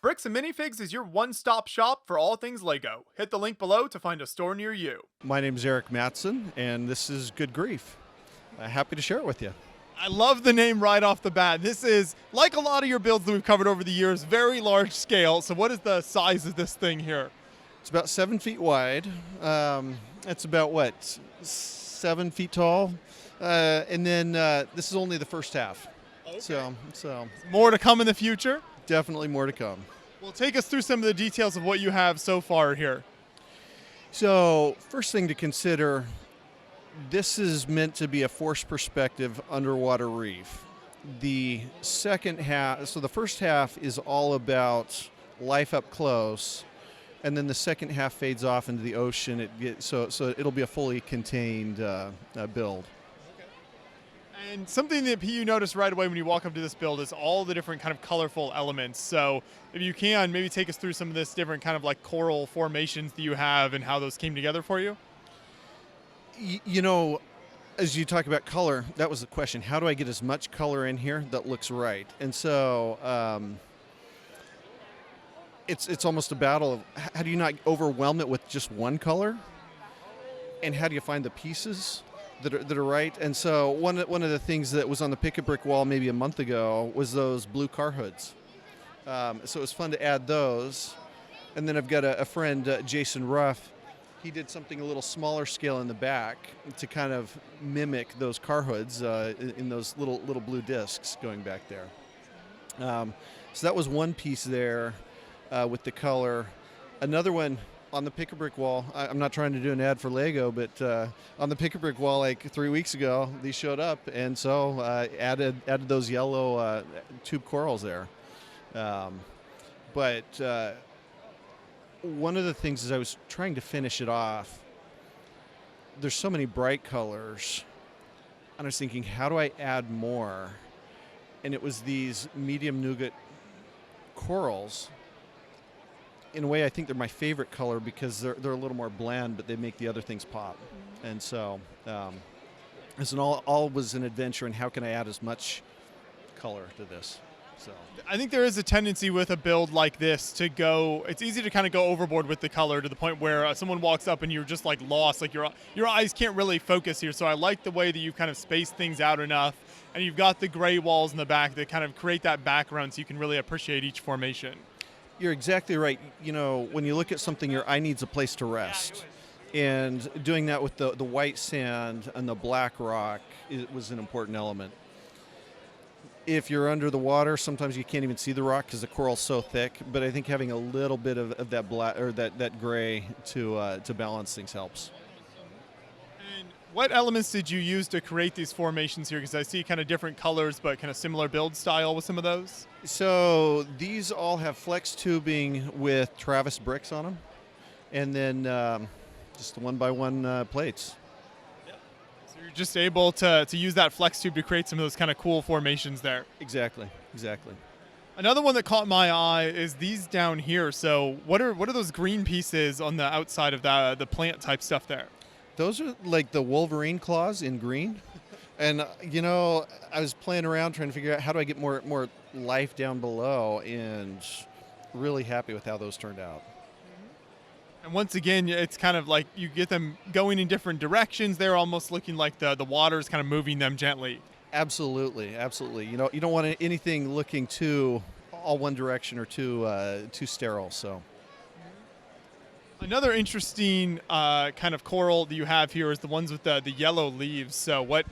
Bricks and Minifigs is your one-stop shop for all things LEGO. Hit the link below to find a store near you. My name is Erik Mattson, and this is Good Grief. Happy to share it with you. I love the name right off the bat. This is, like a lot of your builds that we've covered over the years, very large scale. So what is the size of this thing here? It's about 7 feet wide. It's about, 7 feet tall? And then this is only the first half. Okay. So More to come in the future? definitely more to come. Well, take us through some of the details of what you have so far here. So first thing to consider, this is meant to be a forced perspective underwater reef. The second half, so the first half is all about life up close, and then the second half fades off into the ocean. So it'll be a fully contained build. And something that you notice right away when you walk up to this build is all the different kind of colorful elements. So if you can, maybe take us through some of this different kind of like coral formations that you have and how those came together for you. You know, as you talk about color, that was the question. How do I get as much color in here that looks right? And so it's almost a battle of how do you not overwhelm it with just one color? And how do you find the pieces that are right? And so one of the things that was on the picket brick wall maybe a month ago was those blue car hoods. So it was fun to add those. And then I've got a friend, Jason Ruff. He did something a little smaller scale in the back to kind of mimic those car hoods in those little blue discs going back there. So that was one piece there with the color. Another one on the picket brick wall. I'm not trying to do an ad for Lego, but on the picket brick wall like 3 weeks ago, these showed up, and so added those yellow tube corals there. But one of the things is I was trying to finish it off. There's so many bright colors, and I was thinking, how do I add more? And it was these medium nougat corals. In a way, I think they're my favorite color because they're a little more bland, but they make the other things pop. And so it's all was an adventure in how can I add as much color to this. So I think there is a tendency with a build like this to go, it's easy to kind of go overboard with the color to the point where someone walks up and you're just like lost, like your eyes can't really focus here. So I like the way that you've kind of spaced things out enough, and you've got the gray walls in the back that kind of create that background so you can really appreciate each formation. You're exactly right. You know, when you look at something, your eye needs a place to rest. And doing that with the white sand and the black rock was an important element. If you're under the water, sometimes you can't even see the rock because the coral's so thick. But I think having a little bit of that black or that gray to balance things helps. And what elements did you use to create these formations here? Because I see kind of different colors, but kind of similar build style with some of those. So these all have flex tubing with Travis bricks on them, and then just the one-by-one plates. Yep. So you're just able to use that flex tube to create some of those kind of cool formations there. Exactly. Another one that caught my eye is these down here. So what are those green pieces on the outside of the plant type stuff there? Those are like the Wolverine claws in green. And, you know, I was playing around trying to figure out how do I get more life down below, and really happy with how those turned out. And once again, it's kind of like you get them going in different directions. They're almost looking like the water's kind of moving them gently. Absolutely. You know, you don't want anything looking too all one direction or too sterile, so. Another interesting kind of coral that you have here is the ones with the yellow leaves. So what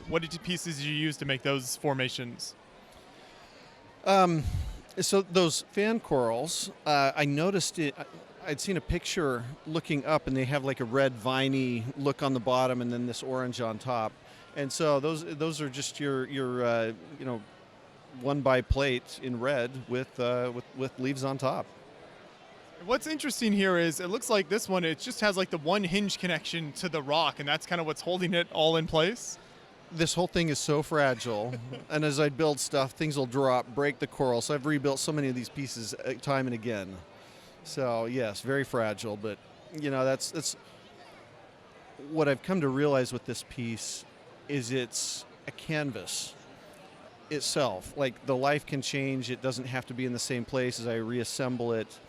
pieces did you use to make those formations? So those fan corals, I noticed it. I'd seen a picture looking up, and they have like a red viney look on the bottom, and then this orange on top. And so those are just your one by plate in red with leaves on top. What's interesting here is it looks like this one, it just has like the one hinge connection to the rock, and that's kind of what's holding it all in place. This whole thing is so fragile, and as I build stuff, things will drop, break the coral. So I've rebuilt so many of these pieces time and again. So yes, very fragile, but you know that's what I've come to realize with this piece is it's a canvas. itself. Like the life can change. It doesn't have to be in the same place as I reassemble it.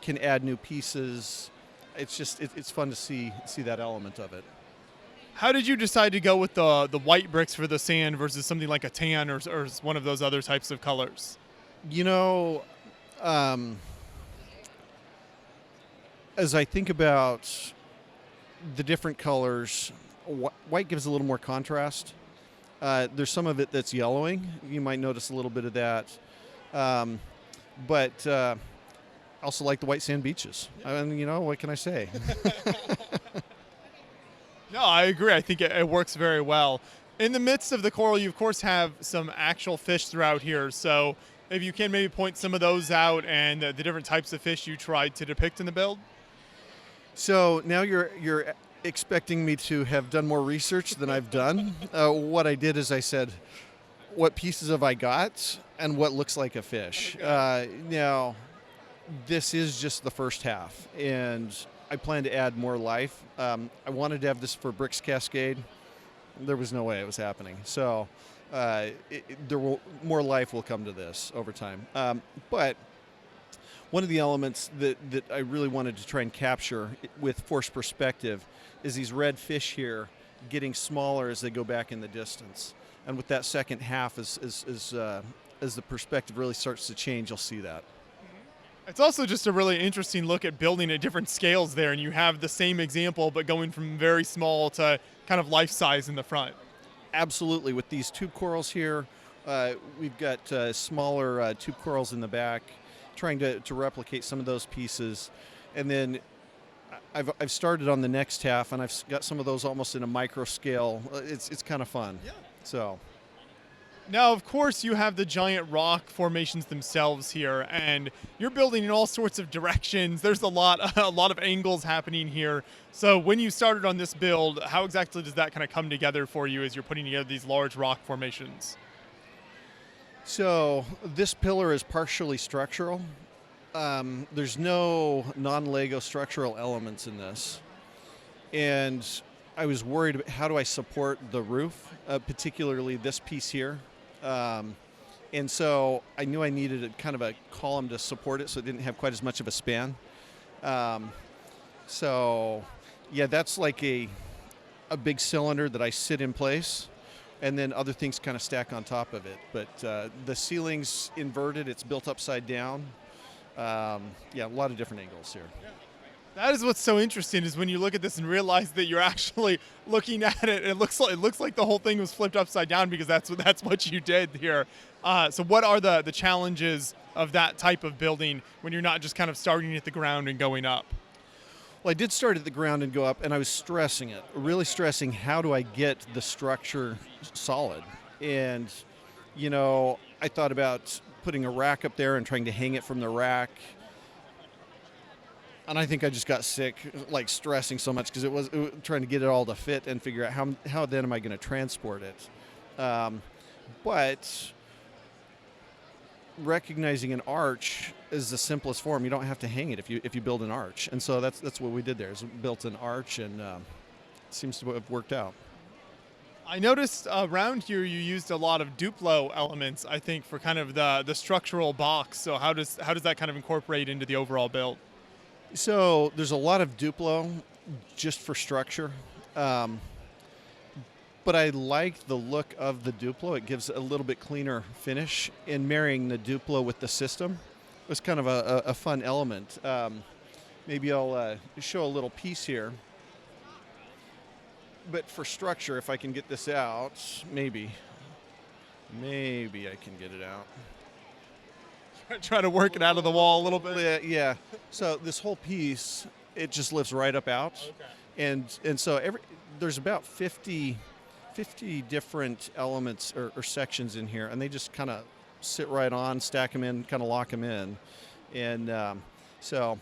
Can add new pieces. It's fun to see that element of it. How did you decide to go with the white bricks for the sand versus something like a tan or one of those other types of colors? You know, as I think about the different colors, white gives a little more contrast. There's some of it that's yellowing. You might notice a little bit of that. But I also like the white sand beaches. I mean, you know, what can I say? No, I agree. I think it works very well. In the midst of the coral, you of course have some actual fish throughout here. So if you can maybe point some of those out and the different types of fish you tried to depict in the build. So now you're expecting me to have done more research than I've done. What I did is I said, what pieces have I got and what looks like a fish? Now, this is just the first half, and I plan to add more life. I wanted to have this for Bricks Cascade. There was no way it was happening. So more life will come to this over time. But one of the elements that I really wanted to try and capture with forced perspective is these red fish here getting smaller as they go back in the distance. And with that second half, as the perspective really starts to change, you'll see that. It's also just a really interesting look at building at different scales there, and you have the same example but going from very small to kind of life size in the front. Absolutely. With these tube corals here, we've got smaller tube corals in the back, trying to replicate some of those pieces. And then I've started on the next half, and I've got some of those almost in a micro scale. It's kind of fun. Yeah. So. Now, of course, you have the giant rock formations themselves here, and you're building in all sorts of directions. There's a lot of angles happening here. So when you started on this build, how exactly does that kind of come together for you as you're putting together these large rock formations? So this pillar is partially structural. There's no non-Lego structural elements in this. And I was worried about how do I support the roof, particularly this piece here. And so I knew I needed a kind of a column to support it so it didn't have quite as much of a span. So yeah, that's like a big cylinder that I sit in place, and then other things kind of stack on top of it. But the ceiling's inverted, it's built upside down. Yeah, a lot of different angles here. That is what's so interesting is when you look at this and realize that you're actually looking at it. It looks like the whole thing was flipped upside down because that's what you did here. So what are the challenges of that type of building when you're not just kind of starting at the ground and going up? Well, I did start at the ground and go up, and I was stressing it, really stressing how do I get the structure solid. And, you know, I thought about putting a rack up there and trying to hang it from the rack. And I think I just got sick, like stressing so much because it was trying to get it all to fit and figure out how then am I going to transport it. But recognizing an arch is the simplest form. You don't have to hang it if you build an arch. And so that's what we did there, is built an arch, and it seems to have worked out. I noticed around here you used a lot of Duplo elements, I think, for kind of the structural box. So how does that kind of incorporate into the overall build? So there's a lot of Duplo just for structure, but I like the look of the Duplo. It gives a little bit cleaner finish, and marrying the Duplo with the system was kind of a fun element. Maybe I'll show a little piece here. But for structure, if I can get this out, maybe I can get it out. Try to work it out of the wall a little bit. Yeah. So this whole piece, it just lifts right up out. Okay. And so there's about 50 different elements or sections in here, and they just kind of sit right on, stack them in, kind of lock them in. And so,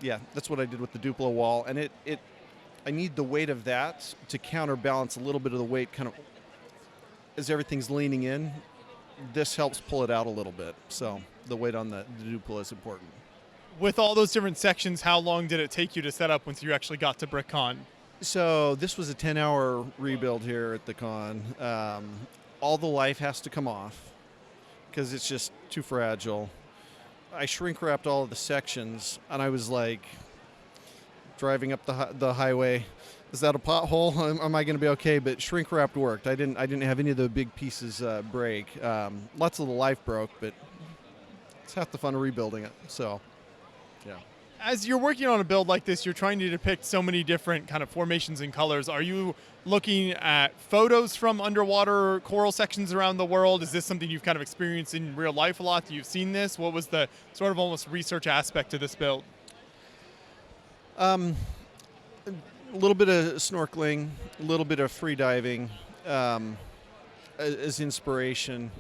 yeah, that's what I did with the Duplo wall. And I need the weight of that to counterbalance a little bit of the weight kind of as everything's leaning in. This helps pull it out a little bit. So the weight on the Duplo is important. With all those different sections, how long did it take you to set up once you actually got to BrickCon? So this was a 10-hour rebuild here at the con. all the life has to come off because it's just too fragile. I shrink wrapped all of the sections, and I was like driving up the highway. Is that a pothole? Am I going to be okay? But shrink wrapped worked. I didn't have any of the big pieces break. Lots of the life broke, but it's half the fun of rebuilding it. So, yeah. As you're working on a build like this, you're trying to depict so many different kind of formations and colors. Are you looking at photos from underwater coral sections around the world? Is this something you've kind of experienced in real life a lot? You've seen this? What was the sort of almost research aspect to this build? A little bit of snorkeling, a little bit of free diving as inspiration.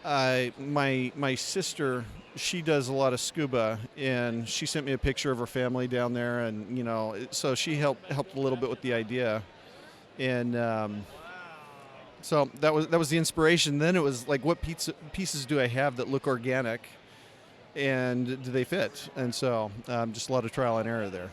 My sister, she does a lot of scuba, and she sent me a picture of her family down there, and so she helped a little bit with the idea, and so that was the inspiration. Then it was like, what pieces do I have that look organic, and do they fit? And so just a lot of trial and error there.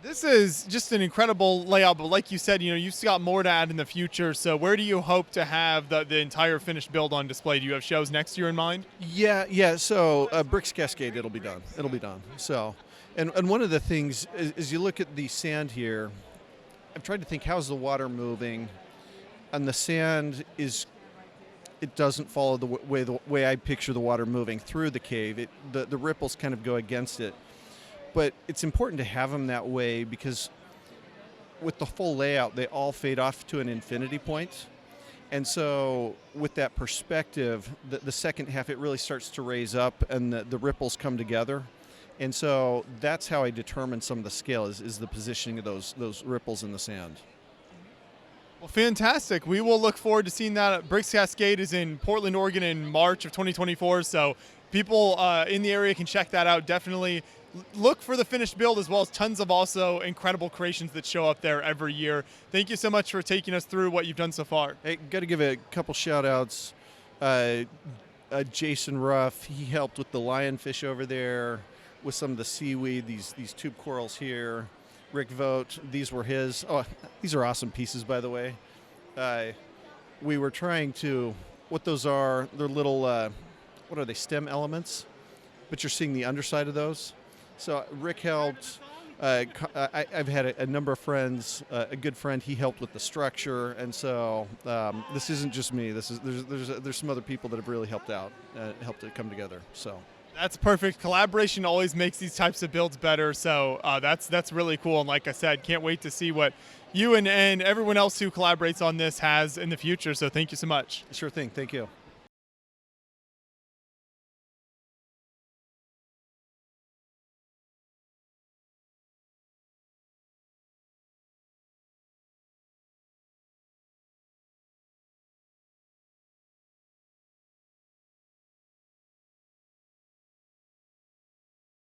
This is just an incredible layout, but like you said, you've got more to add in the future. So where do you hope to have the entire finished build on display? Do you have shows next year in mind? Yeah. So Bricks Cascade, it'll be done. So, and one of the things is you look at the sand here. I've tried to think, how's the water moving, and the sand it doesn't follow the way I picture the water moving through the cave. The ripples kind of go against it. But it's important to have them that way because with the full layout, they all fade off to an infinity point. And so with that perspective, the second half, it really starts to raise up and the ripples come together. And so that's how I determine some of the scale is the positioning of those ripples in the sand. Well, fantastic. We will look forward to seeing that. Bricks Cascade is in Portland, Oregon in March of 2024. So people in the area can check that out. Definitely look for the finished build, as well as tons of also incredible creations that show up there every year. Thank you so much for taking us through what you've done so far. Hey, got to give a couple shout outs. Jason Ruff, he helped with the lionfish over there, with some of the seaweed, these tube corals here. Rick Vogt, these were his. Oh, these are awesome pieces, by the way. We were trying to, what those are, they're little, what are they, stem elements? But you're seeing the underside of those. So Rick helped. I've had a number of friends. A good friend, he helped with the structure, and so this isn't just me. There's some other people that have really helped out, helped it come together. So that's perfect. Collaboration always makes these types of builds better. So that's really cool. And like I said, can't wait to see what you and everyone else who collaborates on this has in the future. So thank you so much. Sure thing. Thank you.